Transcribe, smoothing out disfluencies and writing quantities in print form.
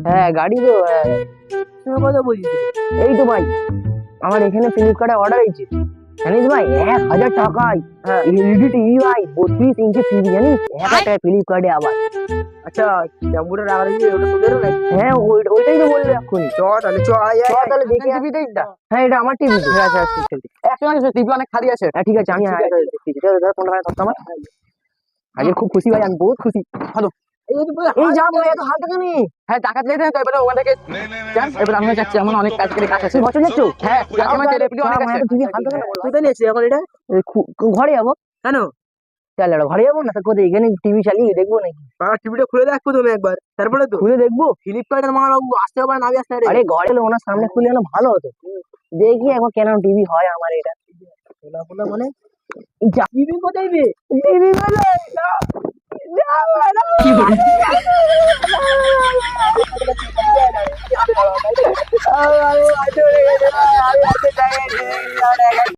হ্যাঁ গাড়ি তো তুমি কথা বলছি এই তো ভাই আমার এখানে ফ্লিপকার্টে অর্ডার হয়েছে জানিস ভাই 1,000 টাকায় এলইডি টিভি ভাই 32 ইঞ্চি টিভি জানিস 1,000 টাকায় ফ্লিপকার্টে আবার। আচ্ছা টেম্পুটা রাখা রয়েছে ওটা তোদের নাকি? হ্যাঁ ওইটাই তো বললো এক্ষুনি। চ তাহলে চ তাহলে দেখে টিভিতে হ্যাঁ এটা আমার টিভি ঠিক আছে একশো টিভি অনেক খালি আছে। হ্যাঁ ঠিক আছে আমি আজকে খুব খুশি ভাই আমি বহুত খুশি। হ্যালো এই যাবো এত হাল টাকা নেই। হ্যাঁ টাকা দিলে তো এবারে ওখান থেকে এবার আমি যাচ্ছি আমার অনেক কাজ করে কাজ আছে বছর যাচ্ছ। হ্যাঁ আমার টেলিভিশন অনেক আছে টিভি হাল টাকা নেই। কোথায় নিয়েছি এখন এটা ঘরে যাবো কেন চল ঘরে যাবো না তো কোথায় এখানে টিভি চালিয়ে দেখবো নাকি? টিভিটা খুলে দেখবো তুমি একবার তারপরে তো খুলে দেখবো ফ্লিপকার্টের মাল আসতে পারে না আসতে পারে। আরে ঘরে এলে ওনার সামনে খুলে আনো ভালো হতো। দেখি এখন কেন টিভি হয় আমার এটা মানে টিভি কোথায় রে টিভি কোথায় কি বলে